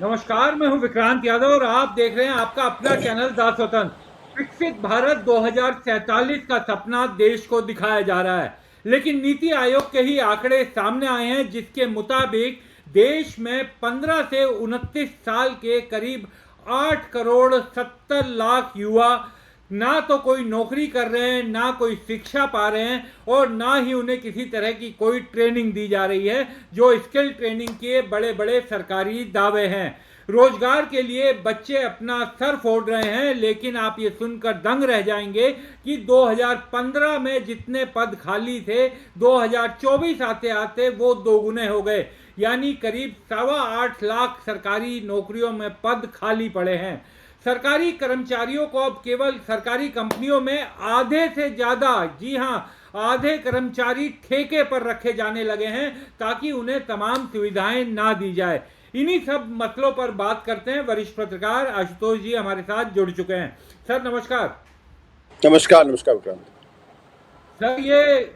नमस्कार, मैं हूं विक्रांत यादव और आप देख रहे हैं आपका अपना चैनल द स्वतंत्र। विकसित भारत 2047 का सपना देश को दिखाया जा रहा है, लेकिन नीति आयोग के ही आंकड़े सामने आए हैं जिसके मुताबिक देश में 15 से 29 साल के करीब 8 करोड़ 70 लाख युवा ना तो कोई नौकरी कर रहे हैं, ना कोई शिक्षा पा रहे हैं और ना ही उन्हें किसी तरह की कोई ट्रेनिंग दी जा रही है जो स्किल ट्रेनिंग के बड़े बड़े सरकारी दावे हैं। रोजगार के लिए बच्चे अपना सर फोड़ रहे हैं, लेकिन आप ये सुनकर दंग रह जाएंगे कि 2015 में जितने पद खाली थे 2024 आते आते वो दोगुने हो गए, यानी करीब 8.25 लाख सरकारी नौकरियों में पद खाली पड़े हैं। सरकारी कर्मचारियों को अब केवल सरकारी कंपनियों में आधे से ज्यादा, जी हां, आधे कर्मचारी ठेके पर रखे जाने लगे हैं ताकि उन्हें तमाम सुविधाएं ना दी जाए। इन्हीं सब मसलों पर बात करते हैं। वरिष्ठ पत्रकार आशुतोष जी हमारे साथ जुड़ चुके हैं। सर नमस्कार। नमस्कार नमस्कार विक्रांत। सर ये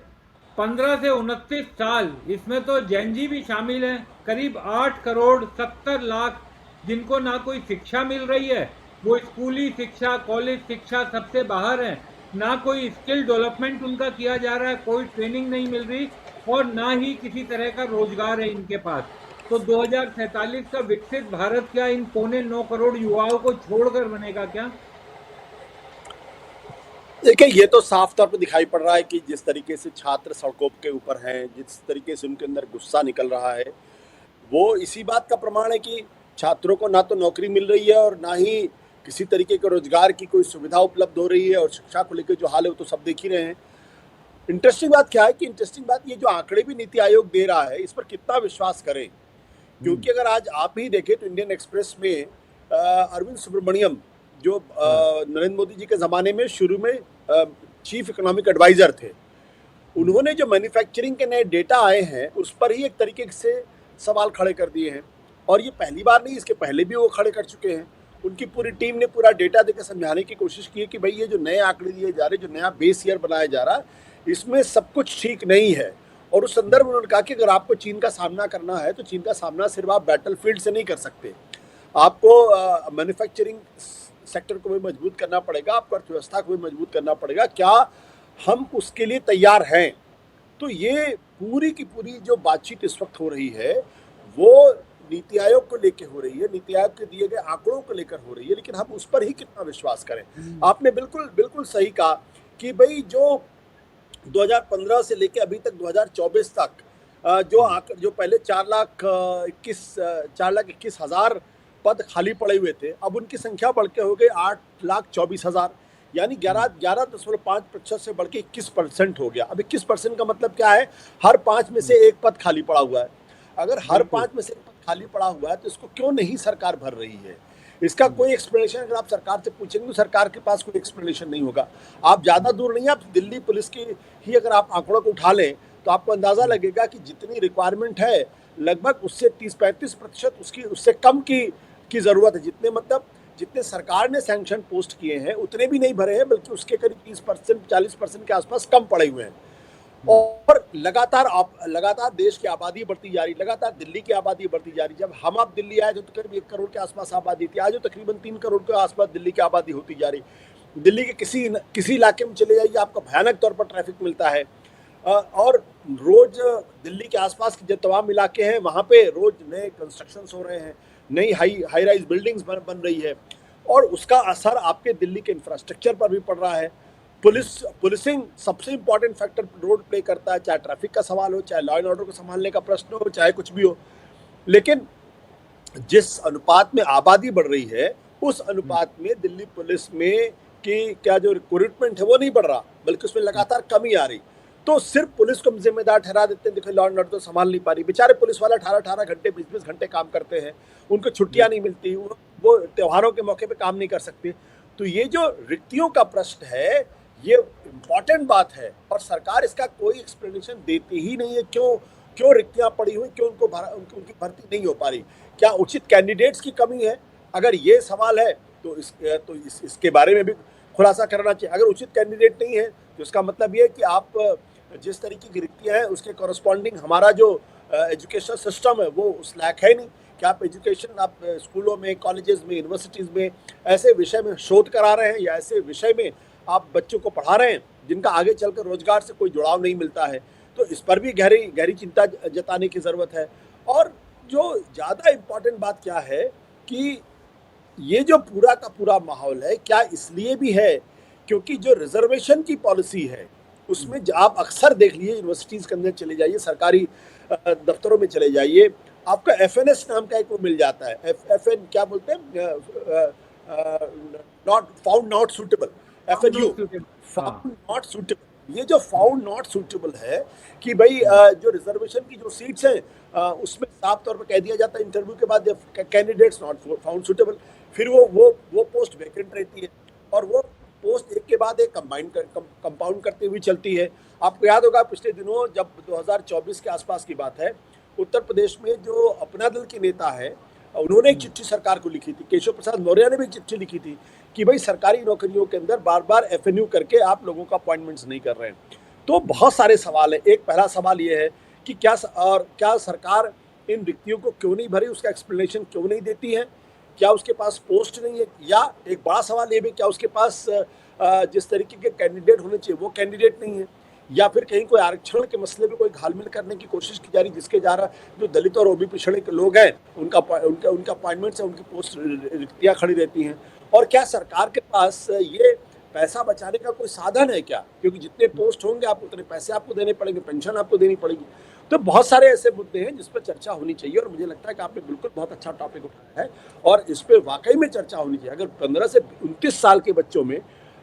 15 से 29 साल, इसमें तो जैनजी भी शामिल हैं, करीब 8 करोड़ 70 लाख जिनको ना कोई शिक्षा मिल रही है, वो स्कूली शिक्षा कॉलेज शिक्षा सबसे बाहर है, ना कोई स्किल डेवलपमेंट उनका किया जा रहा है, कोई ट्रेनिंग नहीं मिल रही और ना ही किसी तरह का रोजगार है इनके पास। तो 2047 का विकसित भारत क्या इन 9.25 करोड़ युवाओं को छोड़कर बनेगा क्या? देखिए, ये तो साफ तौर पर दिखाई पड़ रहा है कि जिस तरीके से छात्र सड़कों के ऊपर हैं, जिस तरीके से उनके अंदर गुस्सा निकल रहा है, वो इसी बात का प्रमाण है कि छात्रों को ना तो नौकरी मिल रही है और ना ही किसी तरीके के रोजगार की कोई सुविधा उपलब्ध हो रही है। और शिक्षा को लेकर जो हाल है वो तो सब देख ही रहे हैं। इंटरेस्टिंग बात क्या है कि इंटरेस्टिंग बात ये जो आंकड़े भी नीति आयोग दे रहा है, इस पर कितना विश्वास करें। क्योंकि अगर आज आप ही देखें तो इंडियन एक्सप्रेस में अरविंद सुब्रमण्यम, जो नरेंद्र मोदी जी के ज़माने में शुरू में चीफ इकोनॉमिक एडवाइज़र थे, उन्होंने जो मैन्युफैक्चरिंग के नए डेटा आए हैं उस पर ही एक तरीके से सवाल खड़े कर दिए हैं। और ये पहली बार नहीं, इसके पहले भी वो खड़े कर चुके हैं। उनकी पूरी टीम ने पूरा डेटा देकर समझाने की कोशिश की है कि भाई ये जो नए आंकड़े दिए जा रहे, जो नया बेस ईयर बनाया जा रहा है, इसमें सब कुछ ठीक नहीं है। और उस संदर्भ में उन्होंने कहा कि अगर आपको चीन का सामना करना है तो चीन का सामना सिर्फ आप बैटलफील्ड से नहीं कर सकते, आपको मैन्युफैक्चरिंग सेक्टर को भी मजबूत करना पड़ेगा, आपको अर्थव्यवस्था को भी मजबूत करना पड़ेगा। क्या हम उसके लिए तैयार हैं? तो ये पूरी की पूरी जो बातचीत इस वक्त हो रही है वो नीति आयोग को लेकर हो रही है, नीति आयोग के दिए गए आंकड़ों को लेकर हो रही है, लेकिन हम उस पर ही कितना विश्वास करें। आपने बिल्कुल बिल्कुल सही कहा कि भाई जो 2015 से लेके अभी तक 2024 तक जो पहले 4,21,000 पद खाली पड़े हुए थे, अब उनकी संख्या बढ़ के हो गई 8,24,000, यानी 11.5% से बढ़ के 21% हो गया। अब 21% का मतलब क्या है? हर 5 में से एक पद खाली पड़ा हुआ है। अगर हर 5 में से एक पद खाली पड़ा हुआ है तो इसको क्यों नहीं सरकार भर रही है? इसका कोई एक्सप्लेनेशन अगर आप सरकार से पूछेंगे तो सरकार के पास कोई एक्सप्लेनेशन नहीं होगा। आप ज़्यादा दूर नहीं, आप दिल्ली पुलिस की ही अगर आप आंकड़ों को उठा लें तो आपको अंदाज़ा लगेगा कि जितनी रिक्वायरमेंट है लगभग उससे 30-35% उससे कम की ज़रूरत है। जितने सरकार ने सैंक्शन पोस्ट किए हैं उतने भी नहीं भरे हैं, बल्कि उसके करीब 30% 40% के आसपास कम पड़े हुए हैं। और लगातार देश की आबादी बढ़ती जा रही, लगातार दिल्ली की आबादी बढ़ती जा रही। जब हम आप दिल्ली आए तो करीब 1 करोड़ के आसपास आबादी थी, आज तकरीबन 3 करोड़ के आसपास दिल्ली की आबादी होती जा रही। दिल्ली के किसी इलाके में चले जाइए, आपको भयानक तौर पर ट्रैफिक मिलता है। और रोज दिल्ली के आसपास के जो तमाम इलाके हैं वहाँ पे रोज नए कंस्ट्रक्शंस हो रहे हैं, नई हाई राइज बिल्डिंग्स बन रही है, और उसका असर आपके दिल्ली के इंफ्रास्ट्रक्चर पर भी पड़ रहा है। पुलिसिंग सबसे इंपॉर्टेंट फैक्टर रोल प्ले करता है, चाहे ट्रैफिक का सवाल हो, चाहे लॉ एंड ऑर्डर को संभालने का प्रश्न हो, चाहे कुछ भी हो। लेकिन जिस अनुपात में आबादी बढ़ रही है उस अनुपात में दिल्ली पुलिस में कि क्या जो रिक्रूटमेंट है वो नहीं बढ़ रहा, बल्कि उसमें लगातार कमी आ रही। तो सिर्फ पुलिस को जिम्मेदार ठहरा देते हैं, देखो लॉ एंड ऑर्डर तो संभाल नहीं पा रही। बेचारे पुलिस वाले 18-18 घंटे 20-20 घंटे काम करते हैं, उनको छुट्टियां नहीं मिलती, वो त्योहारों के मौके पे काम नहीं कर सकते। तो ये जो रिक्तियों का प्रश्न है ये इम्पॉर्टेंट बात है और सरकार इसका कोई एक्सप्लेनेशन देती ही नहीं है। क्यों रिक्तियां पड़ी हुई, क्यों उनकी भर्ती नहीं हो पा रही? क्या उचित कैंडिडेट्स की कमी है? अगर ये सवाल है तो इसके बारे में भी खुलासा करना चाहिए। अगर उचित कैंडिडेट नहीं है तो इसका मतलब ये है कि आप जिस तरीके की रिक्तियां हैं उसके कॉरस्पॉन्डिंग हमारा जो एजुकेशन सिस्टम है वो उस लायक है नहीं। क्या आप एजुकेशन आप स्कूलों में, कॉलेजेस में, यूनिवर्सिटीज़ में ऐसे विषय में शोध करा रहे हैं, या ऐसे विषय में आप बच्चों को पढ़ा रहे हैं जिनका आगे चलकर रोजगार से कोई जुड़ाव नहीं मिलता है? तो इस पर भी गहरी गहरी चिंता जताने की ज़रूरत है। और जो ज़्यादा इम्पोर्टेंट बात क्या है कि ये जो पूरा का पूरा माहौल है, क्या इसलिए भी है क्योंकि जो रिजर्वेशन की पॉलिसी है उसमें आप अक्सर देख लीजिए, यूनिवर्सिटीज़ के अंदर चले जाइए, सरकारी दफ्तरों में चले जाइए, आपका एफएनएस नाम का एक वो मिल जाता है। एफएन क्या बोलते हैं, not found not suitable, FNU, found not suitable. ये जो फाउंड नॉट सूटेबल है कि भाई जो रिजर्वेशन की जो सीट्स हैं उसमें साफ तौर पर कह दिया जाता है इंटरव्यू के बाद कैंडिडेट्स नॉट फाउंड सूटेबल, फिर वो पोस्ट वैकेंट रहती है और वो पोस्ट एक के बाद एक कंपाउंड करती हुई चलती है। आपको याद होगा पिछले दिनों जब 2024 के आसपास की बात है, उत्तर प्रदेश में जो अपना दल के नेता है उन्होंने एक चिट्ठी सरकार को लिखी थी, केशव प्रसाद मौर्य ने भी एक चिट्ठी लिखी थी कि भाई सरकारी नौकरियों के अंदर बार बार एफएनयू करके आप लोगों का अपॉइंटमेंट्स नहीं कर रहे हैं। तो बहुत सारे सवाल हैं। एक पहला सवाल ये है कि क्या सरकार इन रिक्तियों को क्यों नहीं भरी, उसका एक्सप्लेनेशन क्यों नहीं देती है? क्या उसके पास पोस्ट नहीं है? या एक बड़ा सवाल ये भी, क्या उसके पास जिस तरीके के कैंडिडेट होने चाहिए वो कैंडिडेट नहीं है? या फिर कहीं कोई आरक्षण के मसले में कोई घालमेल करने की कोशिश की जा रही, जिसके जा रहा जो दलित और ओबी पिछड़े के लोग हैं उनका अपॉइंटमेंट्स है, उनकी पोस्ट रिक्तियाँ खड़ी रहती हैं? और क्या सरकार के पास ये पैसा बचाने का कोई साधन है क्या? क्योंकि जितने पोस्ट होंगे आप उतने पैसे आपको देने पड़ेंगे, पेंशन आपको देनी पड़ेगी। तो बहुत सारे ऐसे मुद्दे हैं जिस पर चर्चा होनी चाहिए और मुझे लगता है कि आपने बिल्कुल बहुत अच्छा टॉपिक उठाया है और इस पर वाकई में चर्चा होनी चाहिए। अगर 15 से 29 साल के बच्चों में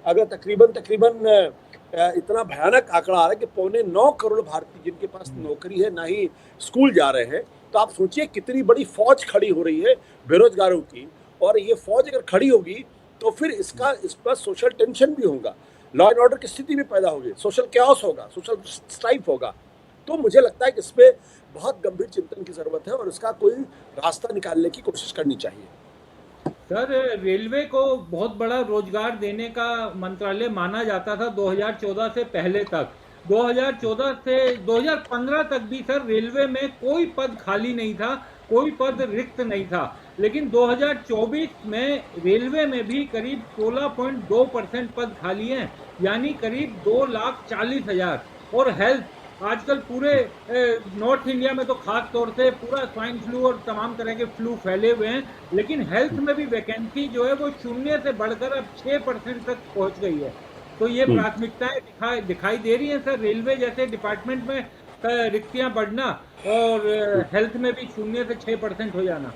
अगर तकरीबन इतना भयानक आंकड़ा आ रहा है कि 8.25 करोड़ भारतीय जिनके पास नौकरी है, ना ही स्कूल जा रहे हैं, तो आप सोचिए कितनी बड़ी फौज खड़ी हो रही है बेरोजगारों की। और ये फौज अगर खड़ी होगी तो फिर इस पर सोशल टेंशन भी होगा, लॉ एंड ऑर्डर की स्थिति भी पैदा होगी, सोशल कैओस होगा, सोशल स्ट्राइफ होगा। तो मुझे लगता है कि इस पर बहुत गंभीर चिंतन की जरूरत है और इसका कोई रास्ता निकालने की कोशिश करनी चाहिए। सर, रेलवे को बहुत बड़ा रोजगार देने का मंत्रालय माना जाता था 2014 से पहले तक। 2014 से 2015 तक भी सर रेलवे में कोई पद खाली नहीं था, कोई पद रिक्त नहीं था। लेकिन 2024 में रेलवे में भी करीब 16.2% पद खाली हैं, यानी करीब 2,40,000। और हेल्थ, आजकल पूरे नॉर्थ इंडिया में तो खास तौर से पूरा स्वाइन फ्लू और तमाम तरह के फ्लू फैले हुए हैं, लेकिन हेल्थ में भी वैकेंसी जो है वो 0 से बढ़कर अब 6% तक पहुंच गई है। तो ये प्राथमिकताएं दिखाई दे रही हैं सर, रेलवे जैसे डिपार्टमेंट में रिक्तियां बढ़ना और हेल्थ में भी 0 से 6% हो जाना।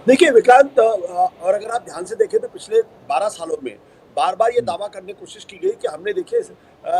देखिए विक्रांत, और अगर आप ध्यान से देखें तो पिछले 12 सालों में बार बार ये दावा करने की कोशिश की गई कि हमने देखिए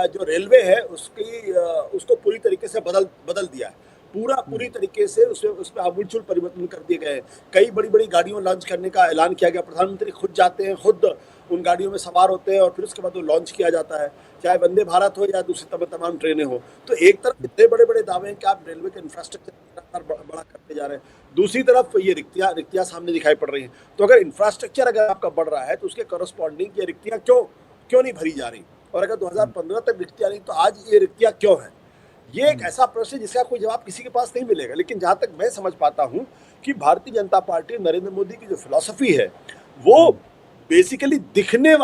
जो रेलवे है उसको पूरी तरीके से बदल दिया है, पूरी तरीके से उसमें आमूलचूल परिवर्तन कर दिए गए हैं। कई बड़ी बड़ी गाड़ियों लॉन्च करने का ऐलान किया गया, प्रधानमंत्री खुद जाते हैं, खुद उन गाड़ियों में सवार होते हैं और फिर उसके बाद वो लॉन्च किया जाता है, चाहे वंदे भारत हो या दूसरी तमाम ट्रेनें हो। तो एक तरफ इतने बड़े बड़े दावे हैं कि आप रेलवे का इंफ्रास्ट्रक्चर बड़ा करते जा रहे हैं, दूसरी तरफ ये रिक्तियां सामने दिखाई पड़ रही हैं। तो अगर इंफ्रास्ट्रक्चर अगर आपका बढ़ रहा है तो उसके करस्पॉन्डिंग ये रिक्तियां क्यों नहीं भरी जा रही? और अगर 2015 तक रिक्तियां नहीं तो आज ये रिक्तियां क्यों हैं? ये एक ऐसा प्रश्न है जिसका कोई जवाब किसी के पास नहीं मिलेगा। लेकिन जहां तक मैं समझ पाता हूं कि भारतीय जनता पार्टी, नरेंद्र मोदी की जो फिलॉसफी है वो बेसिकली दिखने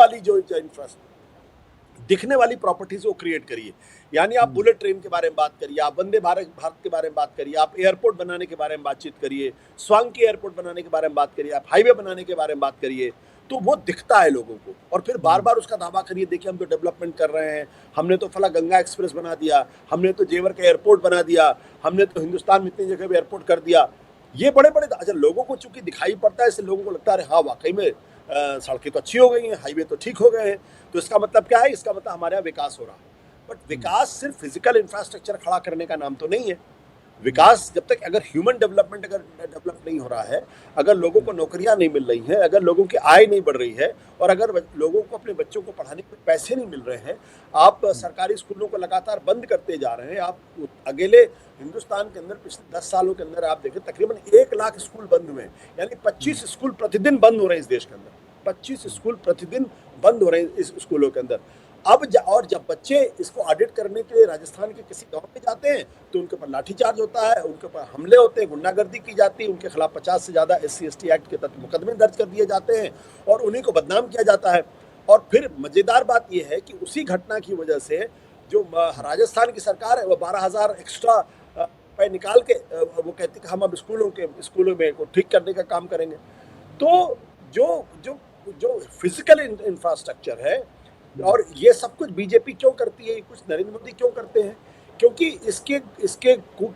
वाली प्रॉपर्टीज को क्रिएट करिए। यानी आप बुलेट ट्रेन के बारे में बात करिए, आप वंदे भारत के बारे में बात करिए, आप एयरपोर्ट बनाने के बारे में बातचीत करिए, स्वांकी एयरपोर्ट बनाने के बारे में बात करिए, आप हाईवे बनाने के बारे में बात करिए, तो वो दिखता है लोगों को। और फिर बार बार उसका दावा करिए, देखिए हम तो डेवलपमेंट कर रहे हैं, हमने तो फला गंगा एक्सप्रेस बना दिया, हमने तो जेवर का एयरपोर्ट बना दिया, हमने तो हिंदुस्तान में इतनी जगह भी एयरपोर्ट कर दिया। ये बड़े बड़े अच्छा लोगों को चूंकि दिखाई पड़ता है, इससे लोगों को लगता है हाँ वाकई में सड़कें तो अच्छी हो गई हैं, हाईवे तो ठीक हो गए हैं, तो इसका मतलब क्या है? इसका मतलब हमारे यहाँ विकास हो रहा है। बट विकास सिर्फ फिजिकल इंफ्रास्ट्रक्चर खड़ा करने का नाम तो नहीं है। विकास जब तक अगर ह्यूमन डेवलपमेंट अगर डेवलप नहीं हो रहा है, अगर लोगों को नौकरियां नहीं मिल रही हैं, अगर लोगों की आय नहीं बढ़ रही है और अगर लोगों को अपने बच्चों को पढ़ाने के पैसे नहीं मिल रहे हैं, आप सरकारी स्कूलों को लगातार बंद करते जा रहे हैं। आप अकेले हिंदुस्तान के अंदर पिछले 10 सालों के अंदर आप देखें तकरीबन 1 लाख स्कूल बंद हुए हैं, यानी 25 स्कूल प्रतिदिन बंद हो रहे हैं इस देश के अंदर, 25 स्कूल प्रतिदिन बंद हो रहे हैं इस स्कूलों के अंदर। और जब बच्चे इसको ऑडिट करने के लिए राजस्थान के किसी गांव में जाते हैं तो उनके ऊपर लाठीचार्ज होता है, उनके ऊपर हमले होते हैं, गुंडागर्दी की जाती है, उनके खिलाफ 50 से ज़्यादा SC/ST एक्ट के तहत मुकदमे दर्ज कर दिए जाते हैं और उन्हीं को बदनाम किया जाता है। और फिर मज़ेदार बात यह है कि उसी घटना की वजह से जो राजस्थान की सरकार है वो 12,000 एक्स्ट्रा रुपये निकाल के वो कहती कि हम अब स्कूलों में को ठीक करने का काम करेंगे। तो जो जो जो फिजिकल इंफ्रास्ट्रक्चर है, और ये सब कुछ बीजेपी क्यों करती है, कुछ नरेंद्र मोदी क्यों करते हैं, क्योंकि इसके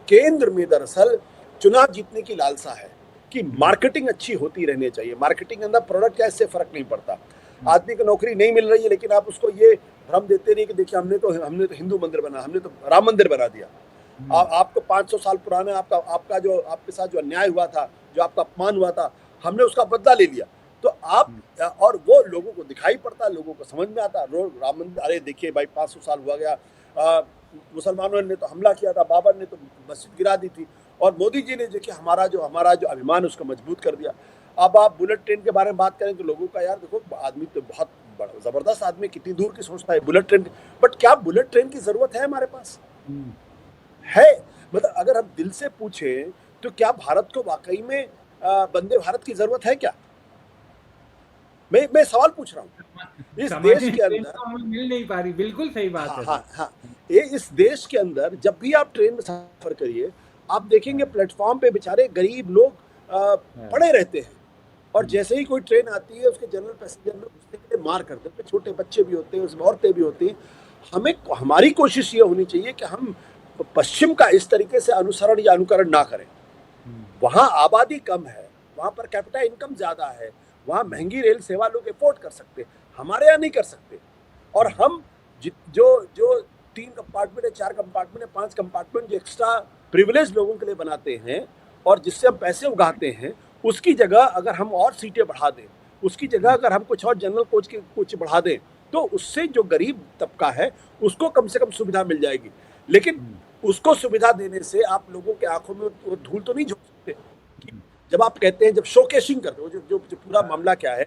केंद्र में दरअसल चुनाव जीतने की लालसा है कि मार्केटिंग अच्छी होती रहनी चाहिए। मार्केटिंग के अंदर प्रोडक्ट क्या, इससे फर्क नहीं पड़ता। आदमी को नौकरी नहीं मिल रही है लेकिन आप उसको ये भ्रम देते नहीं कि देखिए हमने तो हिंदू मंदिर बना, हमने तो राम मंदिर बना दिया। आपको 500 साल पुराना आपका जो आपके साथ जो अन्याय हुआ था, जो आपका अपमान हुआ था, हमने उसका बदला ले लिया। तो आप और वो लोगों को दिखाई पड़ता, लोगों को समझ में आता। रोज राम मंदिर, अरे देखिए भाई 500 साल हुआ गया, मुसलमानों ने तो हमला किया था, बाबर ने तो मस्जिद गिरा दी थी, और मोदी जी ने देखिए हमारा जो अभिमान उसको मजबूत कर दिया। अब आप बुलेट ट्रेन के बारे में बात करें तो लोगों का, यार देखो आदमी तो बहुत बड़ा जबरदस्त आदमी, कितनी दूर की सोचता है बुलेट ट्रेन, बट क्या बुलेट ट्रेन की जरूरत है हमारे पास? है? मतलब अगर हम दिल से पूछें तो क्या भारत को वाकई में वंदे भारत की जरूरत है क्या? मैं सवाल पूछ रहा हूँ। इस देश के अंदर मिल नहीं पा रही, बिल्कुल सही बात है। हाँ, इस देश के अंदर जब भी आप ट्रेन में सफर करिए, आप देखेंगे प्लेटफॉर्म पे बेचारे गरीब लोग पड़े रहते हैं, और जैसे ही कोई ट्रेन आती है उसके जनरल पैसेंजर में घुसने के लिए मार करते हैं। छोटे बच्चे भी होते हैं, उसमें औरतें भी होती हैं। हमारी कोशिश ये होनी चाहिए कि हम पश्चिम का इस तरीके से अनुसरण या अनुकरण ना करें। वहाँ आबादी कम है, वहाँ पर कैपिटा इनकम ज्यादा है, वहाँ महंगी रेल सेवा लोग अफोर्ड कर सकते, हमारे यहाँ नहीं कर सकते। और हम जो 3 कंपार्टमेंट है, 4 कंपार्टमेंट है, 5 कंपार्टमेंट जो एक्स्ट्रा प्रिविलेज लोगों के लिए बनाते हैं और जिससे हम पैसे उगाते हैं, उसकी जगह अगर हम और सीटें बढ़ा दें, उसकी जगह अगर हम कुछ और जनरल कोच की कुछ बढ़ा दें, तो उससे जो गरीब तबका है उसको कम से कम सुविधा मिल जाएगी। लेकिन उसको सुविधा देने से आप लोगों के आंखों में वो धूल तो नहीं झोंक सकते। जब आप कहते हैं, जब शोकेसिंग करते हो, जो पूरा मामला क्या है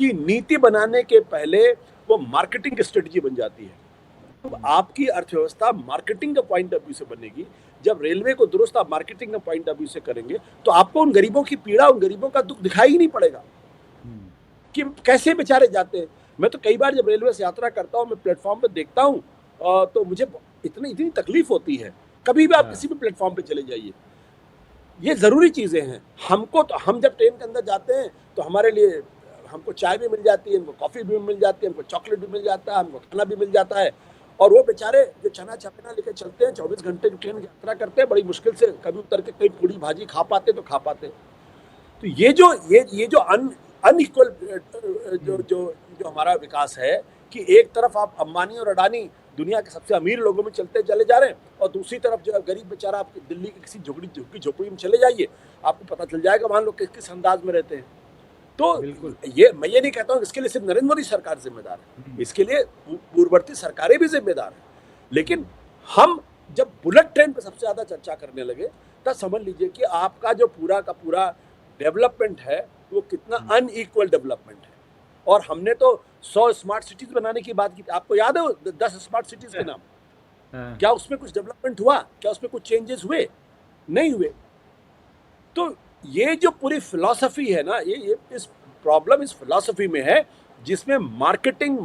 कि नीति बनाने के पहले वो मार्केटिंग स्ट्रेटजी बन जाती है। तो आपकी अर्थव्यवस्था मार्केटिंग का पॉइंट ऑफ व्यू से बनेगी। जब रेलवे को दुरुस्त आप मार्केटिंग का पॉइंट ऑफ व्यू से करेंगे तो आपको उन गरीबों की पीड़ा, उन गरीबों का दुख दिखाई ही नहीं पड़ेगा कि कैसे बेचारे जाते हैं। मैं तो कई बार जब रेलवे से यात्रा करता हूँ, मैं प्लेटफॉर्म पे देखता हूँ तो मुझे इतनी तकलीफ होती है। कभी भी आप किसी भी प्लेटफॉर्म पे चले जाइए, ये जरूरी चीजें हैं। हम जब ट्रेन के अंदर जाते हैं तो हमारे लिए हमको चाय भी मिल जाती है, हमको कॉफी भी मिल जाती है, हमको चॉकलेट भी मिल जाता है, हमको खाना भी मिल जाता है। और वो बेचारे जो चना चपेना लेकर चलते हैं, 24 घंटे की ट्रेन यात्रा करते हैं, बड़ी मुश्किल से कभी उतर के कहीं पूरी भाजी खा पाते तो खा पाते। तो ये जो अनइक्वल जो हमारा विकास है कि एक तरफ आप अंबानी और अडानी दुनिया के सबसे अमीर लोगों में चले जा रहे हैं, और दूसरी तरफ जो गरीब बेचारा, आप दिल्ली की किसी झुग्गी झोपड़ी में चले जाइए, आपको पता चल जाएगा वहाँ लोग किस अंदाज में रहते हैं। तो मैं ये नहीं कहता हूँ इसके लिए सिर्फ नरेंद्र मोदी सरकार जिम्मेदार है, इसके लिए पूर्ववर्ती सरकारें भी जिम्मेदार हैं। लेकिन हम जब बुलेट ट्रेन पर सबसे ज्यादा चर्चा करने लगे, तब समझ लीजिए कि आपका जो पूरा का पूरा डेवलपमेंट है वो कितना अनइक्वल डेवलपमेंट है। और हमने तो 100 स्मार्ट सिटीज बनाने की बात की थी, आपको याद है 10 स्मार्ट सिटीज के नाम? क्या उसमें कुछ डेवलपमेंट हुआ? क्या उसमें कुछ चेंजेस हुए? नहीं हुए। तो ये जो पूरी फिलॉसफी है ना, ये इस प्रॉब्लम इस फिलॉसफी में है, जिसमें मार्केटिंग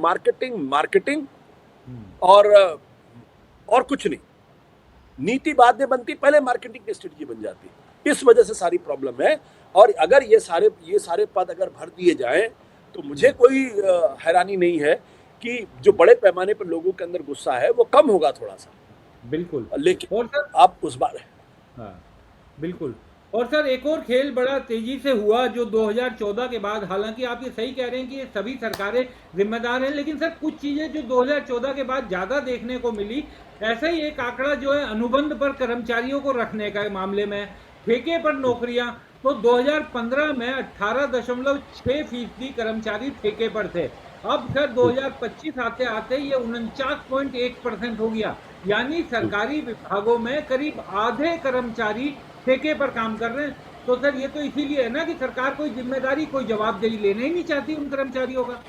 और कुछ नहीं। नीति बाद में बनती, पहले मार्केटिंग की स्ट्रेटजी बन जाती। इस वजह से सारी प्रॉब्लम है। और अगर ये सारे पद अगर भर दिए जाएं तो मुझे कोई हैरानी नहीं है कि जो बड़े पैमाने पर लोगों के अंदर गुस्सा है वो कम होगा थोड़ा सा। बिल्कुल। लेकिन और सर आप उस बार बिल्कुल। और सर एक और खेल बड़ा तेजी से हुआ जो 2014 के बाद, हालांकि आप ये सही कह रहे हैं कि ये सभी सरकारें जिम्मेदार हैं, लेकिन सर कुछ चीजें जो 2014 के बाद ज्यादा देखने को मिली, ऐसा ही एक आंकड़ा जो है अनुबंध पर कर्मचारियों को रखने का मामले में, ठेके पर नौकरियां, तो 2015 में 18.6% कर्मचारी ठेके पर थे। अब सर 2025 आते आते ये 49.1% हो गया, यानी सरकारी विभागों में करीब आधे कर्मचारी ठेके पर काम कर रहे हैं। तो सर ये तो इसीलिए है ना कि सरकार कोई जिम्मेदारी, कोई जवाबदेही लेना ही नहीं चाहती उन कर्मचारियों का।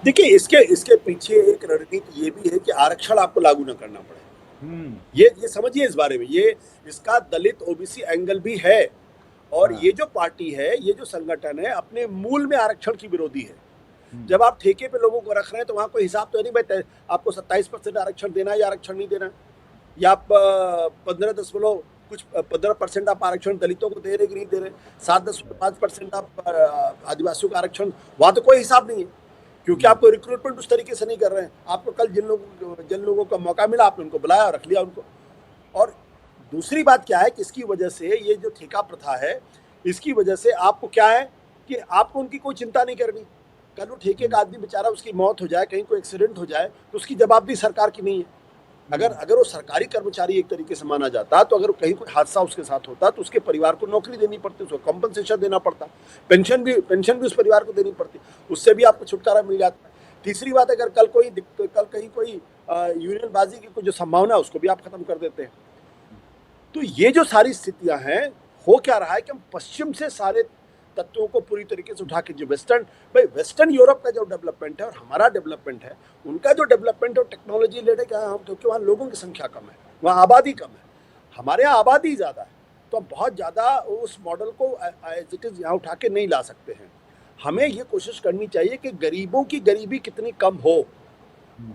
देखिए, इसके इसके पीछे एक रणनीति ये भी है कि आरक्षण आपको लागू न करना पड़े। हम्म। ये समझिए इस बारे में, ये इसका दलित ओबीसी एंगल भी है। और हाँ। ये जो पार्टी है, ये जो संगठन है, अपने मूल में आरक्षण की विरोधी है। हम्म। जब आप ठेके पे लोगों को रख रहे हैं तो वहां कोई हिसाब तो नहीं भाई आपको 27% आरक्षण देना है या आरक्षण नहीं देना, या आप 15% आप आरक्षण दलितों को दे रहे कि नहीं दे रहे, 7.5% आप आदिवासियों का आरक्षण, वहां तो कोई हिसाब नहीं है, क्योंकि आपको रिक्रूटमेंट उस तरीके से नहीं कर रहे हैं। आपको कल जिन लोगों का मौका मिला आपने उनको बुलाया और रख लिया उनको। और दूसरी बात क्या है कि इसकी वजह से ये जो ठेका प्रथा है, इसकी वजह से आपको क्या है कि आपको उनकी कोई चिंता नहीं करनी। कल वो ठेके का आदमी बेचारा, उसकी मौत हो जाए, कहीं कोई एक्सीडेंट हो जाए, तो उसकी जवाबदेही सरकार की नहीं है। अगर वो सरकारी कर्मचारी एक तरीके से माना जाता, तो अगर कहीं कोई हादसा उसके साथ होता तो उसके परिवार को नौकरी देनी पड़ती, उसको कॉम्पनसेशन देना पड़ता, पेंशन भी उस परिवार को देनी पड़ती, उससे भी आपको छुटकारा मिल जाता। तीसरी बात, अगर कल कहीं कोई यूनियन बाजी की कोई जो संभावना है उसको भी आप खत्म कर देते हैं। तो ये जो सारी स्थितियां हैं, हो क्या रहा है कि हम पश्चिम से सारे तत्वों को पूरी तरीके से उठा के, जो वेस्टर्न यूरोप का जो डेवलपमेंट है और हमारा डेवलपमेंट है, उनका जो डेवलपमेंट है टेक्नोलॉजी रिलेटेड है, क्योंकि वहाँ लोगों की संख्या कम है, वहाँ आबादी कम है, हमारे यहाँ आबादी ज़्यादा है, तो हम बहुत ज़्यादा उस मॉडल को एज इट इज़ यहाँ उठा के नहीं ला सकते हैं। हमें ये कोशिश करनी चाहिए कि गरीबों की गरीबी कितनी कम हो।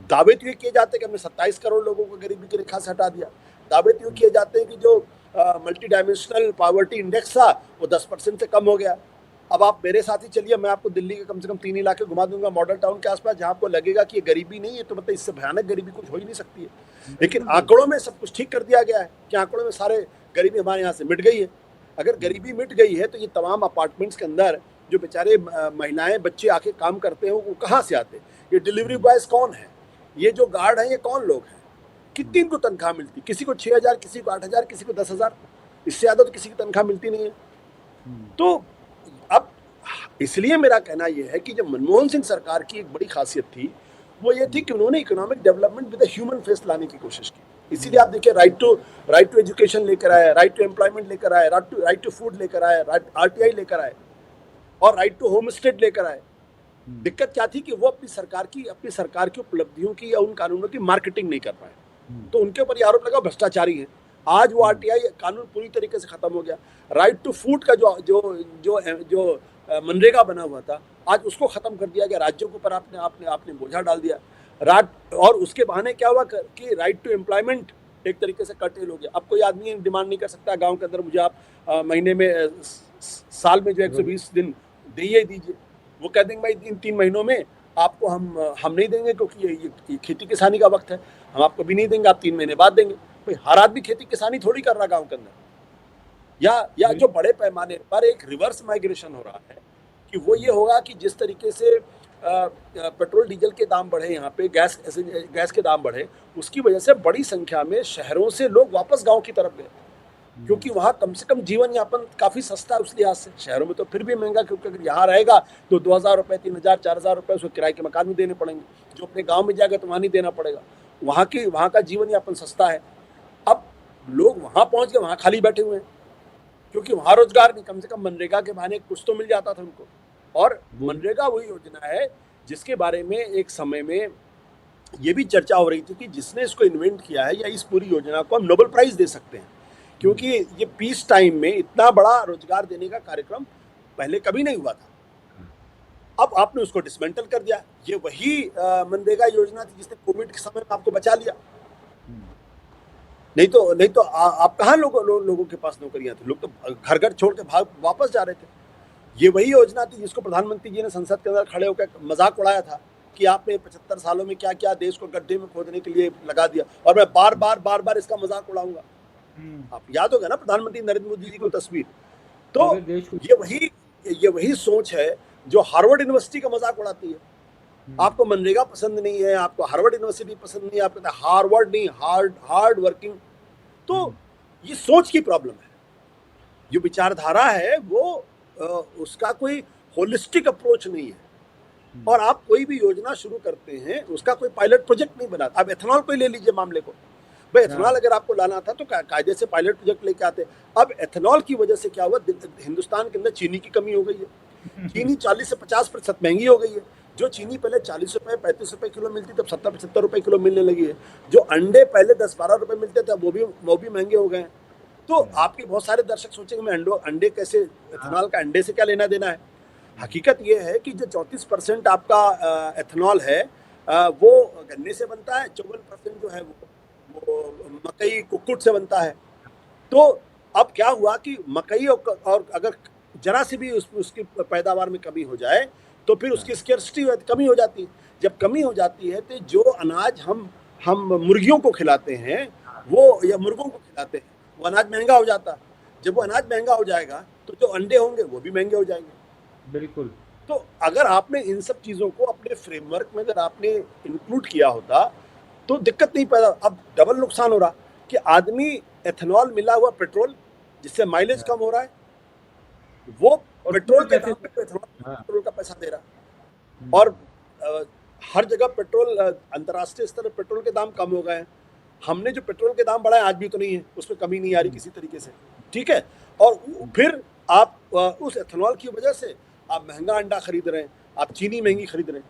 दावे तो ये किए जाते हैं कि हमने 27 करोड़ लोगों को गरीबी की रेखा से हटा दिया। दावे तो ये किए जाते हैं कि जो मल्टी डायमेंशनल पॉवर्टी इंडेक्स था वो 10% से कम हो गया। अब आप मेरे साथ ही चलिए, मैं आपको दिल्ली के कम से कम 3 इलाके घुमा दूंगा, मॉडल टाउन के आसपास, जहाँ आपको लगेगा कि ये गरीबी नहीं है, तो मतलब इससे भयानक गरीबी कुछ हो ही नहीं सकती है। लेकिन आंकड़ों में सब कुछ ठीक कर दिया गया है कि आंकड़ों में सारे गरीबी हमारे यहाँ से मिट गई है। अगर गरीबी मिट गई है तो ये तमाम अपार्टमेंट्स के अंदर जो बेचारे महिलाएं बच्चे आके काम करते हैं वो कहाँ से आते हैं? ये डिलीवरी बॉयज कौन है? ये जो गार्ड हैं ये कौन लोग हैं? कितनी इनको तनख्वाह मिलती? किसी को 6,000, किसी को 8,000, किसी को 10,000, इससे ज़्यादा तो किसी की तनख्वाह मिलती नहीं है। तो अब इसलिए मेरा कहना यह है कि जब मनमोहन सिंह सरकार की एक बड़ी खासियत थी, वो ये थी कि उन्होंने economic development with human face लाने की कोशिश की। इसीलिए आप देखिए, राइट टू एजुकेशन लेकर आए, राइट टू एम्प्लॉयमेंट लेकर आए, राइट टू फूड लेकर आए, आरटीआई लेकर आए, और राइट टू होम स्टे लेकर आए। दिक्कत क्या थी कि वो अपनी सरकार की उपलब्धियों की या उन कानूनों की मार्केटिंग नहीं कर पाए, तो उनके ऊपर ये आरोप लगा भ्रष्टाचारी है। आज वो आरटीआई कानून पूरी तरीके से खत्म हो गया। राइट टू फूड का जो जो जो जो मनरेगा बना हुआ था, आज उसको खत्म कर दिया गया, राज्यों के ऊपर आपने बोझा डाल दिया। और उसके बहाने क्या हुआ कि राइट टू एम्प्लॉयमेंट एक तरीके से कर्टेल हो गया। अब कोई आदमी डिमांड नहीं कर सकता गांव के अंदर, मुझे आप महीने में साल में जो 120 दिन दीजिए। वो कह देंगे भाई इन 3 महीनों में आपको हम नहीं देंगे, क्योंकि ये खेती किसानी का वक्त है, हम आपको भी नहीं देंगे, आप 3 महीने बाद देंगे। भाई हर आदमी खेती किसानी थोड़ी कर रहा गांव के अंदर। या जो बड़े पैमाने पर एक रिवर्स माइग्रेशन हो रहा है कि वो ये होगा कि जिस तरीके से पेट्रोल डीजल के दाम बढ़े, यहाँ पे गैस के दाम बढ़े, उसकी वजह से बड़ी संख्या में शहरों से लोग वापस गांव की तरफ गए, क्योंकि वहाँ कम से कम जीवन यापन काफ़ी सस्ता है उस लिहाज से। शहरों में तो फिर भी महंगा, क्योंकि अगर यहाँ रहेगा तो 2,000 रुपये, 3,000, 4,000 रुपये उसको किराए के मकान में देने पड़ेंगे, जो अपने गांव में जाएगा तो वहाँ नहीं देना पड़ेगा। वहाँ का जीवन यापन सस्ता है। अब लोग वहाँ पहुँच के वहाँ खाली बैठे हुए हैं, क्योंकि वहाँ रोजगार नहीं, कम से कम मनरेगा के बहाने कुछ तो मिल जाता था उनको। और मनरेगा वही योजना है जिसके बारे में एक समय में ये भी चर्चा हो रही थी कि जिसने इसको इन्वेंट किया है या इस पूरी योजना को हम नोबेल प्राइज दे सकते हैं, क्योंकि ये पीस टाइम में इतना बड़ा रोजगार देने का कार्यक्रम पहले कभी नहीं हुआ था। अब आपने उसको डिसमेंटल कर दिया। ये वही मनरेगा योजना थी जिसने कोविड के समय में आपको बचा लिया। नहीं तो आप कहाँ लोगों के पास नौकरियां थी? लोग तो घर छोड़ के वापस जा रहे थे। ये वही योजना थी जिसको प्रधानमंत्री जी ने संसद के अंदर खड़े होकर मजाक उड़ाया था कि आपने 75 सालों में क्या क्या देश को गड्ढे में खोदने के लिए लगा दिया, और मैं बार बार इसका मजाक उड़ाऊंगा। आप याद होगा ना प्रधानमंत्री नरेंद्र मोदी जी की तस्वीर? तो ये वही सोच है जो हार्वर्ड यूनिवर्सिटी का मजाक उड़ाती है। आपको मनरेगा पसंद नहीं है, आपको हार्वर्ड यूनिवर्सिटी पसंद नहीं है, आप कहते हैं हार्वर्ड नहीं, हार्ड वर्किंग। तो ये सोच की प्रॉब्लम है। जो विचारधारा है वो उसका कोई होलिस्टिक अप्रोच नहीं है। और आप कोई भी योजना शुरू करते हैं उसका कोई पायलट प्रोजेक्ट नहीं बनाते। अब एथेनॉल को ही ले लीजिए मामले को। भाई एथेनॉल अगर आपको लाना था तो कायदे से पायलट प्रोजेक्ट लेके आते। अब एथेनॉल की वजह से क्या हुआ, हिंदुस्तान के अंदर चीनी की कमी हो गई है। चीनी 40 से 50% महंगी हो गई है। जो चीनी पहले 40 रुपए 35 रुपए किलो मिलती, तब 70-75 रुपए किलो मिलने लगी है। जो अंडे पहले 10-12 रुपए मिलते थे, वो भी महंगे हो गए हैं। तो आपके बहुत सारे दर्शक सोचेंगे मैं अंडे कैसे, एथेनॉल का अंडे से क्या लेना देना है। हकीकत ये है कि जो 34% आपका एथेनॉल है वो गन्ने से बनता है, 54% जो है वो मकई कुक्कुट से बनता है। तो अब क्या हुआ कि मकई और अगर जरा सी भी उसकी पैदावार में कमी हो जाए तो फिर उसकी स्केर्सिटी कमी हो जाती है। जब कमी हो जाती है तो जो अनाज हम मुर्गियों को खिलाते हैं वो, या मुर्गों को खिलाते हैं, वो अनाज महंगा हो जाता है। जब वो अनाज महंगा हो जाएगा तो जो अंडे होंगे वो भी महंगे हो जाएंगे। बिल्कुल। तो अगर आपने इन सब चीज़ों को अपने फ्रेमवर्क में अगर आपने इंक्लूड किया होता तो दिक्कत नहीं पैदा। अब डबल नुकसान हो रहा कि आदमी एथेनॉल मिला हुआ पेट्रोल जिससे माइलेज कम हो रहा है, वो और पेट्रोल के पैसे। दाम पे हाँ। पेट्रोल का पैसा दे रहा। और हर जगह पेट्रोल, अंतर्राष्ट्रीय स्तर पर पेट्रोल के दाम कम हो गए हैं। हमने जो पेट्रोल के दाम बढ़ाए आज भी उतनी है, उसमें कमी नहीं आ रही किसी तरीके से, ठीक है। और फिर आप उस एथेनॉल की वजह से आप महंगा अंडा खरीद रहे हैं, आप चीनी महंगी खरीद रहे हैं।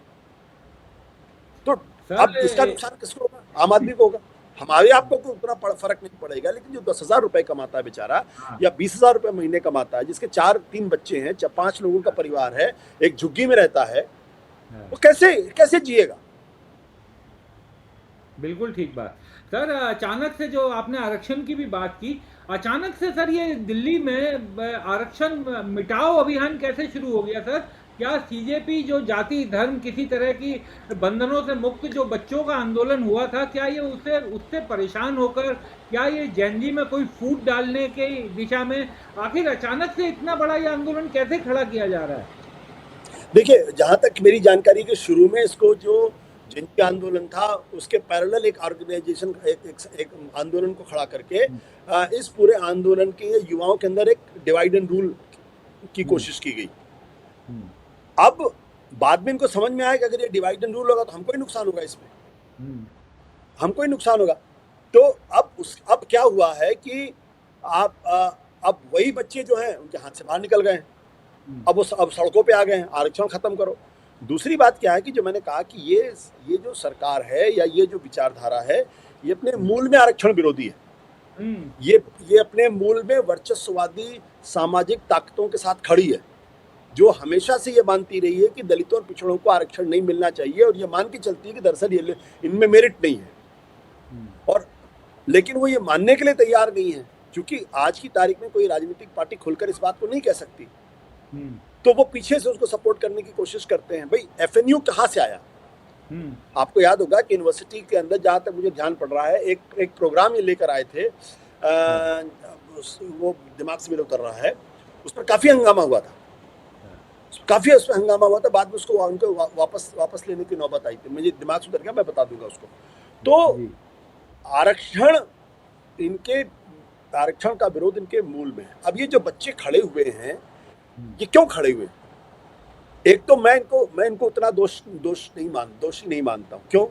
तो अब इसका नुकसान किसको होगा? आम आदमी को होगा। हमारे आपको तो उतना फर्क नहीं पड़ेगा, लेकिन जो 10,000 रुपए कमाता है बेचारा, या 20,000 रुपए महीने कमाता है, जिसके 3 बच्चे हैं, 5 लोगों का परिवार है, एक झुग्गी में रहता है, वो कैसे जिएगा? बिल्कुल ठीक बात सर। अचानक से जो आपने आरक्षण की भी बात की, अचानक से सर ये दिल्ली में आरक्षण मिटाओ अभियान कैसे शुरू हो गया सर? क्या सीजेपी जो जाति धर्म किसी तरह की बंधनों से मुक्त जो बच्चों का आंदोलन हुआ था, क्या ये उससे परेशान होकर, क्या ये जैनजी में कोई फूट डालने के दिशा में, आखिर अचानक से इतना बड़ा ये आंदोलन कैसे खड़ा किया जा रहा है? देखिए, जहाँ तक मेरी जानकारी के शुरू में इसको जो जिनकी आंदोलन था उसके पैरेलल एक ऑर्गेनाइजेशन एक आंदोलन को खड़ा करके इस पूरे आंदोलन के युवाओं के अंदर एक डिवाइड एंड रूल की कोशिश की गई। अब बाद में इनको समझ में आया कि अगर ये डिवाइड एंड रूल होगा तो हमको ही नुकसान होगा, इसमें हमको ही नुकसान होगा। तो अब क्या हुआ है कि अब वही बच्चे जो हैं उनके हाथ से बाहर निकल गए हैं। अब सड़कों पे आ गए हैं, आरक्षण खत्म करो। दूसरी बात क्या है कि जो मैंने कहा कि ये जो सरकार है या ये जो विचारधारा है, ये अपने मूल में आरक्षण विरोधी है। ये अपने मूल में वर्चस्ववादी सामाजिक ताकतों के साथ खड़ी है, जो हमेशा से ये मानती रही है कि दलितों और पिछड़ों को आरक्षण नहीं मिलना चाहिए, और ये मान के चलती है कि दरअसल ये इनमें मेरिट नहीं है। और लेकिन वो ये मानने के लिए तैयार नहीं है, क्योंकि आज की तारीख में कोई राजनीतिक पार्टी खुलकर इस बात को नहीं कह सकती, तो वो पीछे से उसको सपोर्ट करने की कोशिश करते हैं। भाई एफएनयू कहाँ से आया? आपको याद होगा कि यूनिवर्सिटी के अंदर, जहाँ तक मुझे ध्यान पड़ रहा है, एक प्रोग्राम ये लेकर आए थे, वो दिमाग से मेरे उतर रहा है, उस पर काफी हंगामा हुआ था, उस पर हंगामा हुआ था। बाद में उसको उनको वापस लेने की नौबत आई थी, मुझे दिमाग से उतर गया, मैं बता दूंगा उसको। तो आरक्षण का विरोध इनके मूल में है। अब ये जो बच्चे खड़े हुए हैं, ये क्यों खड़े हुए? एक तो मैं इनको उतना दोषी नहीं मानता हूँ। क्यों?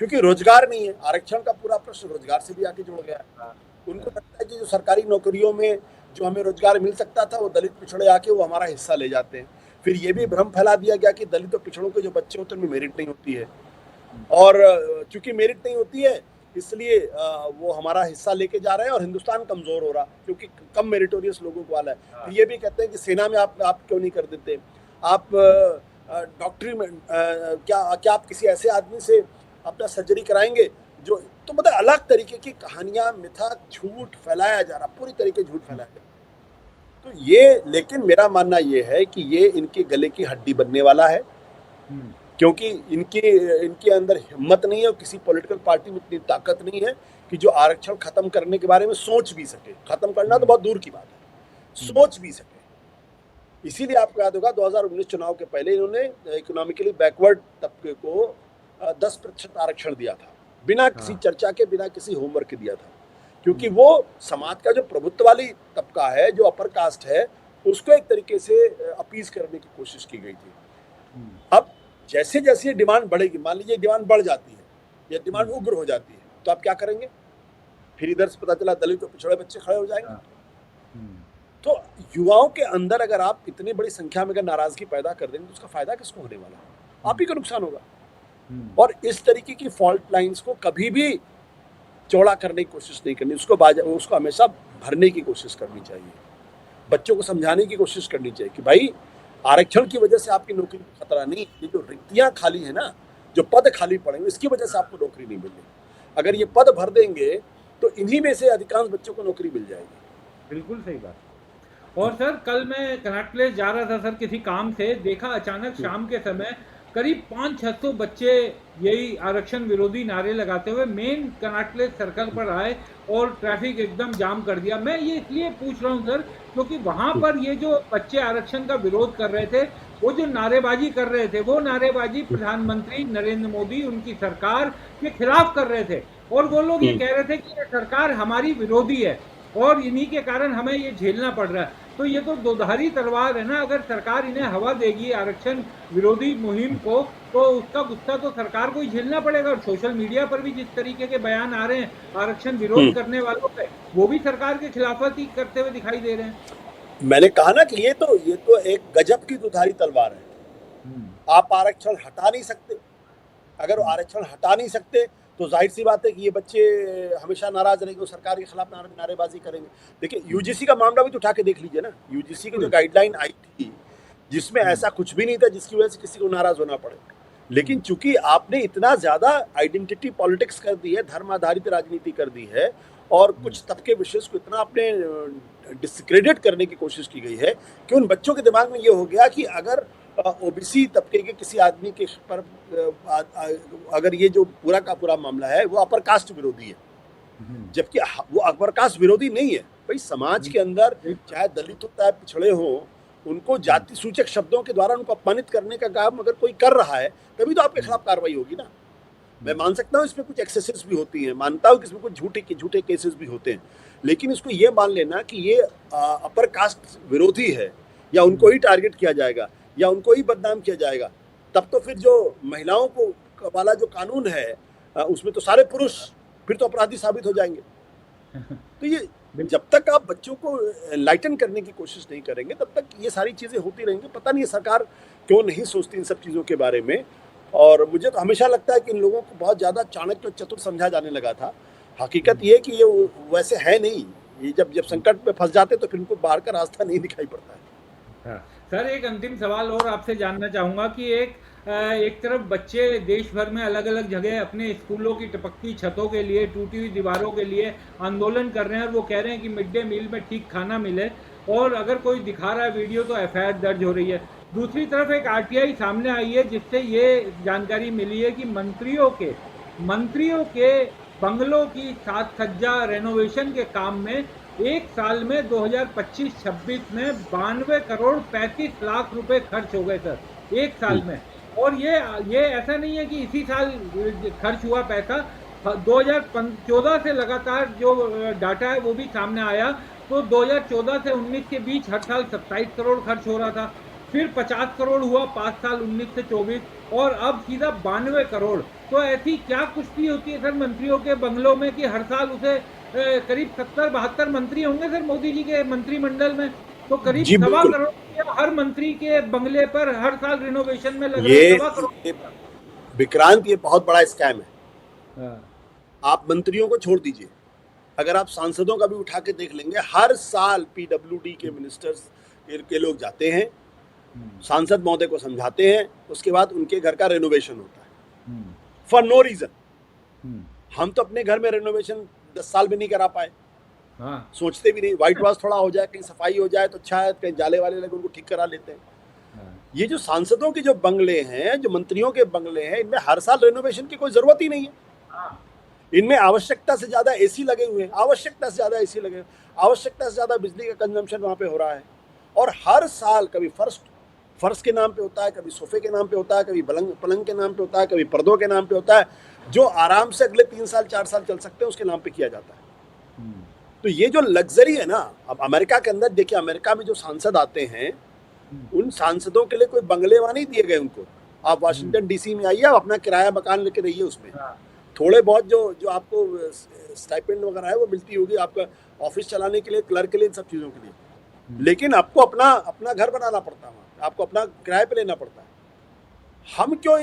क्योंकि रोजगार नहीं है। आरक्षण का पूरा प्रश्न रोजगार से भी आके जुड़ गया है। उनको लगता है कि जो सरकारी नौकरियों में जो हमें रोजगार मिल सकता था, वो दलित पिछड़े आके वो हमारा हिस्सा ले जाते हैं। फिर ये भी भ्रम फैला दिया गया कि दलित और पिछड़ों के जो बच्चे होते हैं उनमें मेरिट नहीं होती है, और चूंकि मेरिट नहीं होती है इसलिए वो हमारा हिस्सा लेके जा रहे हैं, और हिंदुस्तान कमजोर हो रहा क्योंकि कम मेरिटोरियस लोगों को वाला है। तो ये भी कहते हैं कि सेना में आप क्यों नहीं कर देते, आप डॉक्टरी में क्या आप किसी ऐसे आदमी से अपना सर्जरी कराएंगे जो, तो मतलब अलग तरीके की कहानियां, मिथा, झूठ फैलाया जा रहा, पूरी तरीके झूठ फैलाया जा रहा। तो ये, लेकिन मेरा मानना ये है कि ये इनके गले की हड्डी बनने वाला है, क्योंकि इनके अंदर हिम्मत नहीं है, और किसी पॉलिटिकल पार्टी में इतनी ताकत नहीं है कि जो आरक्षण खत्म करने के बारे में सोच भी सके। खत्म करना तो बहुत दूर की बात है, सोच भी सके। इसीलिए आपको याद होगा 2019 चुनाव के पहले इन्होंने इकोनॉमिकली बैकवर्ड तबके को 10% आरक्षण दिया था, बिना किसी चर्चा के, बिना किसी होमवर्क के दिया था, क्योंकि वो समाज का जो प्रभुत्ववादी तबका है, जो अपर कास्ट है, उसको एक तरीके से अपीज करने की कोशिश की गई थी। अब जैसे जैसे ये डिमांड बढ़ेगी, मान लीजिए डिमांड बढ़ जाती है या डिमांड उग्र हो जाती है, तो आप क्या करेंगे? फिर इधर से पता चला दलित और पिछड़े बच्चे खड़े हो जाएंगे। तो युवाओं के अंदर अगर आप इतनी बड़ी संख्या में अगर नाराजगी पैदा कर देंगे तो उसका फायदा किसको होने वाला है? आप ही को नुकसान होगा। और इस तरीके की फॉल्ट लाइंस को कभी भी चौड़ा करने की कोशिश नहीं करनी, उसको हमेशा भरने की कोशिश करनी चाहिए। बच्चों को समझाने की कोशिश करनी चाहिए कि भाई आरक्षण की वजह से आपकी नौकरी को खतरा नहीं, ये जो रिक्तियां खाली है ना, जो पद खाली पड़े हैं, इसकी वजह से आपको नौकरी नहीं मिलनी। अगर ये पद भर देंगे तो इन्हीं में से अधिकांश बच्चों को नौकरी मिल जाएगी। बिल्कुल सही बात। और सर कल मैं कनॉट प्लेस जा रहा था सर किसी काम से, देखा अचानक शाम के समय करीब 500-600 बच्चे यही आरक्षण विरोधी नारे लगाते हुए मेन कनॉट प्लेस सर्कल पर आए और ट्रैफिक एकदम जाम कर दिया। मैं ये इसलिए पूछ रहा हूँ सर क्योंकि वहां पर ये जो बच्चे आरक्षण का विरोध कर रहे थे, वो जो नारेबाजी कर रहे थे, वो नारेबाजी प्रधानमंत्री नरेंद्र मोदी उनकी सरकार के खिलाफ कर रहे थे। और वो लोग ये कह रहे थे कि ये सरकार हमारी विरोधी है और इन्हीं के कारण हमें ये झेलना पड़ रहा है। तो ये तो दोधारी तलवार है ना, अगर सरकार इन्हें हवा देगी आरक्षण विरोधी मुहिम को, तो उसका गुस्सा तो सरकार को ही झेलना पड़ेगा। और सोशल मीडिया पर भी जिस तरीके के बयान आ रहे हैं आरक्षण विरोध करने वालों पे, वो भी सरकार के खिलाफत करते हुए दिखाई दे रहे हैं। मैंने कहा ना कि ये तो एक गजब की दुधारी तलवार है। आप आरक्षण हटा नहीं सकते। अगर आरक्षण हटा नहीं सकते तो जाहिर सी बात है कि ये बच्चे हमेशा नाराज रहेंगे, सरकार के खिलाफ नारेबाजी करेंगे। देखिए यूजीसी का मामला भी तो उठा के देख लीजिए ना। यूजीसी की जो गाइडलाइन आई थी जिसमें ऐसा कुछ भी नहीं था जिसकी वजह से किसी को नाराज होना पड़े, लेकिन चूंकि आपने इतना ज्यादा आइडेंटिटी पॉलिटिक्स कर दी है, धर्म आधारित राजनीति कर दी है और कुछ तबके विशेष को इतना आपने डिस्क्रेडिट करने की कोशिश की गई है कि उन बच्चों के दिमाग में ये हो गया कि अगर ओबीसी तबके के किसी आदमी के पर अगर ये जो पूरा का पूरा मामला है वो अपर कास्ट विरोधी है, जबकि वो अपर कास्ट विरोधी नहीं है। भाई समाज के अंदर चाहे दलित हो चाहे पिछड़े हो, उनको जाति सूचक शब्दों के द्वारा उनको अपमानित करने का काम अगर कोई कर रहा है तभी तो आपके खिलाफ कार्रवाई होगी ना। मैं मान सकता हूँ इसमें कुछ एक्सेसेस भी होती हैं, मानता हूँ कि इसमें कुछ झूठे केसेस भी होते हैं, लेकिन इसको ये मान लेना कि ये अपर कास्ट विरोधी है या उनको ही टारगेट किया जाएगा या उनको ही बदनाम किया जाएगा, तब तो फिर जो महिलाओं को वाला जो कानून है उसमें तो सारे पुरुष फिर तो अपराधी साबित हो जाएंगे। तो ये जब तक आप बच्चों को एनलाइटन करने की कोशिश नहीं करेंगे तब तक ये सारी चीज़ें होती रहेंगी। पता नहीं सरकार क्यों नहीं सोचती इन सब चीज़ों के बारे में। और मुझे तो हमेशा लगता है कि इन लोगों को बहुत ज़्यादा चाणक्य और चतुर समझा जाने लगा था। हकीकत ये है कि ये वैसे है नहीं। ये जब संकट में फंस जाते तो फिर इनको बाहर का रास्ता नहीं दिखाई पड़ता है। हाँ। सर एक अंतिम सवाल और आपसे जानना चाहूँगा कि एक तरफ बच्चे देश भर में अलग अलग जगह अपने स्कूलों की टपकती छतों के लिए, टूटी हुई दीवारों के लिए आंदोलन कर रहे हैं और वो कह रहे हैं कि मिड डे मील में ठीक खाना मिले, और अगर कोई दिखा रहा है वीडियो तो एफआईआर दर्ज हो रही है। दूसरी तरफ एक आरटीआई सामने आई है जिससे ये जानकारी मिली है कि मंत्रियों के बंगलों की साज सज्जा रेनोवेशन के काम में एक साल में 2025-26 में 92 करोड़ 35 लाख रुपए खर्च हो गए सर, एक साल में। और ये ऐसा नहीं है कि इसी साल खर्च हुआ पैसा, 2014 से लगातार जो डाटा है वो भी सामने आया, तो 2014 से 19 के बीच हर साल 27 करोड़ खर्च हो रहा था, फिर 50 करोड़ हुआ 5 साल 19 से 24, और अब सीधा 92 करोड़। तो ऐसी क्या कुश्ती होती है सर मंत्रियों के बंगलों में कि हर साल उसे करीब 70-72 मंत्री होंगे सर मोदी जी के मंत्रिमंडल में, तो करीब 1.25 करोड़ हर मंत्री के बंगले पर हर साल रिनोवेशन में लग रहा है। विक्रांत ये बहुत बड़ा स्कैम है। आप मंत्रियों को छोड़ दीजिए, अगर आप सांसदों का भी उठा के देख लेंगे, हर साल पीडब्ल्यूडी के मिनिस्टर्स के लोग जाते हैं, सांसद महोदय को समझाते हैं, उसके बाद उनके घर का रेनोवेशन होता है फॉर नो रीजन। हम तो अपने घर में रेनोवेशन 10 साल में नहीं करा पाए। हाँ। सोचते भी नहीं, व्हाइट वॉश थोड़ा हो जाए, कहीं सफाई हो जाए तो अच्छा है, कहीं जाले वाले लगे उनको ठीक करा लेते हैं। हाँ। ये जो सांसदों के जो बंगले हैं, जो मंत्रियों के बंगले हैं, इनमें हर साल रेनोवेशन की कोई जरूरत ही नहीं है। हाँ। इनमें आवश्यकता से ज्यादा एसी लगे हुए हैं, आवश्यकता से ज्यादा एसी लगे, आवश्यकता से ज्यादा बिजली का कंजम्पशन वहां पे हो रहा है। और हर साल कभी फर्श के नाम पे होता है, कभी सोफे के नाम पे होता है, कभी पलंग के नाम पे होता है, कभी पर्दों के नाम पे होता है, जो आराम से अगले 3 साल 4 साल चल सकते हैं, उसके नाम पे किया जाता है। तो ये जो लग्जरी है ना, अब अमेरिका के अंदर देखिए, अमेरिका में जो सांसद आते हैं उन सांसदों के लिए कोई बंगले वहां नहीं दिए गए उनको। आप वाशिंगटन डीसी में आइए, आप अपना किराया मकान लेके रहिए, उसमें थोड़े बहुत जो आपको स्टाइपेंड वगैरह है वो मिलती होगी आपका ऑफिस चलाने के लिए, क्लर्क के लिए, इन सब चीजों के लिए, लेकिन आपको अपना घर बनाना पड़ता है, आपको अपना किराए पे लेना पड़ता है। हम क्यों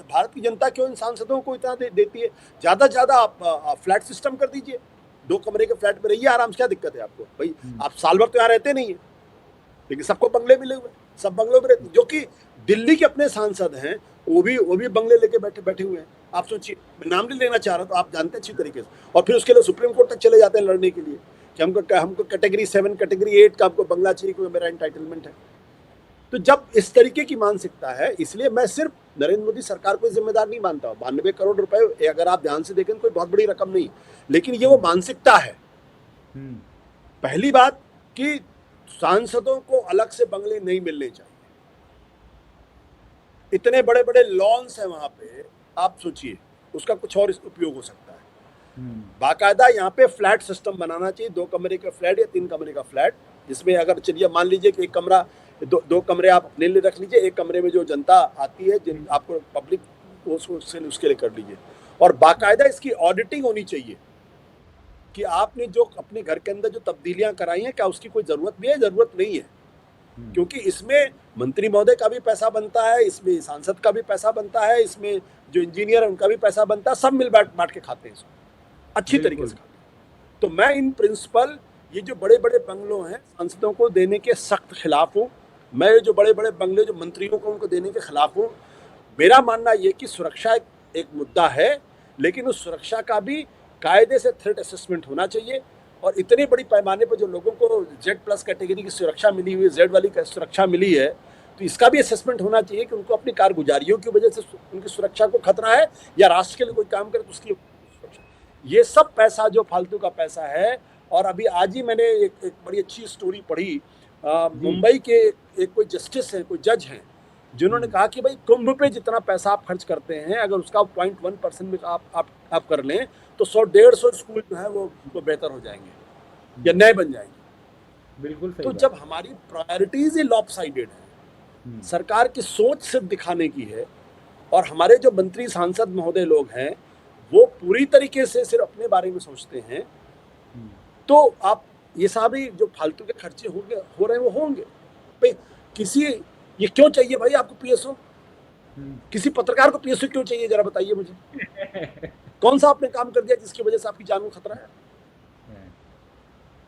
भारत की जनता क्यों इन सांसदों को इतना देती है? ज्यादा से ज्यादा आप फ्लैट सिस्टम कर दीजिए, 2 कमरे के फ्लैट में रहिए आराम से, क्या दिक्कत है आपको भाई? आप साल भर तो यहाँ रहते नहीं है, लेकिन सबको बंगले मिले हुए, सब बंगलों में रहते, जो कि दिल्ली के अपने सांसद हैं, वो भी बंगले लेके बैठे हुए हैं। आप सोचिए, मैं नाम नहीं लेना चाह रहा, तो आप जानते हैं अच्छी तरीके से, और फिर उसके लिए सुप्रीम कोर्ट तक चले जाते हैं लड़ने के लिए कि हमको कैटेगरी 7 कैटेगरी 8 का हमको बंगला चाहिए क्योंकि मेरा एंटाइटलमेंट है। तो जब इस तरीके की मानसिकता है, इसलिए मैं सिर्फ नरेंद्र मोदी सरकार को जिम्मेदार नहीं मानता हूँ। 92 करोड़ रुपए अगर आप ध्यान से देखें कोई बहुत बड़ी रकम नहीं, लेकिन ये वो मानसिकता है। पहली बात कि सांसदों को अलग से बंगले नहीं मिलने चाहिए, इतने बड़े बड़े लॉन्स हैं वहां पे, आप सोचिए उसका कुछ और उपयोग हो सकता है। बाकायदा यहाँ पे फ्लैट सिस्टम बनाना चाहिए, 2 कमरे का फ्लैट या 3 कमरे का फ्लैट, जिसमें अगर चलिए मान लीजिए कि एक कमरा, दो कमरे आप अपने लिए रख लीजिए, एक कमरे में जो जनता आती है, जिन आपको पब्लिक उसके लिए कर लीजिए। और बाकायदा इसकी ऑडिटिंग होनी चाहिए कि आपने जो अपने घर के अंदर जो तब्दीलियां कराई हैं, क्या उसकी कोई जरूरत भी है, जरूरत नहीं है, क्योंकि इसमें मंत्री महोदय का भी पैसा बनता है, इसमें सांसद का भी पैसा बनता है, इसमें जो इंजीनियर है उनका भी पैसा बनता है, सब मिल बांट के खाते हैं इसको अच्छी तरीके से खाते हैं। तो मैं इन प्रिंसिपल, ये जो बड़े बड़े बंगलों हैं सांसदों को देने के सख्त खिलाफ हूँ। मैं जो बड़े बड़े बंगले जो मंत्रियों को उनको देने के खिलाफ हूँ। मेरा मानना ये कि सुरक्षा एक मुद्दा है, लेकिन उस सुरक्षा का भी कायदे से थ्रेट असेसमेंट होना चाहिए। और इतने बड़ी पैमाने पर जो लोगों को Z+ कैटेगरी की सुरक्षा मिली हुई है, Z वाली सुरक्षा मिली है, तो इसका भी असेसमेंट होना चाहिए कि उनको अपनी कारगुजारियों की वजह से उनकी सुरक्षा को खतरा है, या राष्ट्र के लिए कोई काम करे तो उसकी सुरक्षा। ये सब पैसा जो फालतू का पैसा है। और अभी आज ही मैंने एक बड़ी अच्छी स्टोरी पढ़ी, मुंबई के एक कोई जस्टिस है, कोई जज हैं, जिन्होंने कहा कि भाई कुंभ पे जितना पैसा आप खर्च करते हैं, अगर उसका 0.1% में आप कर लें तो 100-150 स्कूल जो है वो बेहतर हो जाएंगे या नए बन जाएंगे। बिल्कुल सही तो बात। जब हमारी प्रायोरिटीज ही लॉपसाइडेड है, सरकार की सोच सिर्फ दिखाने की है, और हमारे जो मंत्री सांसद महोदय लोग हैं वो पूरी तरीके से सिर्फ अपने बारे में सोचते हैं, तो आप ये सारे जो फालतू के खर्चे हो रहे हैं वो होंगे भाई। ये क्यों चाहिए भाई आपको PSO? किसी पत्रकार को PSO क्यों चाहिए, जरा बताइए मुझे। कौन सा आपने काम कर दिया जिसकी वजह से आपकी जान को खतरा है?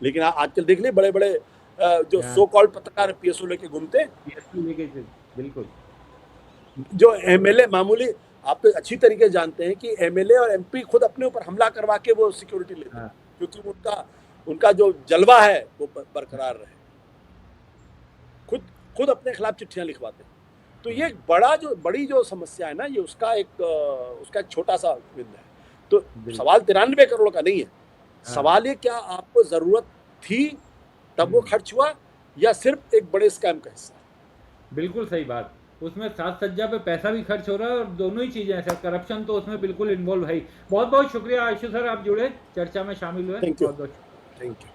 लेकिन आजकल देख ले बड़े बड़े जो सो कॉल्ड पत्रकार PSO लेके घूमते हैं। बिल्कुल। जो MLA मामूली, आप तो अच्छी तरीके से जानते हैं कि MLA और MP खुद अपने ऊपर हमला करवा के वो सिक्योरिटी लेते हैं, क्योंकि उनका जो जलवा है वो बरकरार रहे, खुद अपने खिलाफ चिट्ठियां लिखवाते हैं। तो ये बड़ी जो समस्या है ना, ये उसका एक छोटा सा बिंदु है। तो सवाल 93 करोड़ का नहीं है, सवाल ये क्या आपको जरूरत थी तब वो खर्च हुआ, या सिर्फ एक बड़े स्कैम का हिस्सा? बिल्कुल सही बात। उसमें साज सज्जा पे पैसा भी खर्च हो रहा है और दोनों ही चीजें हैं सर, करप्शन तो उसमें बिल्कुल इन्वॉल्व है ही। बहुत बहुत शुक्रिया आशु सर, आप जुड़े, चर्चा में शामिल हुए। Thank you.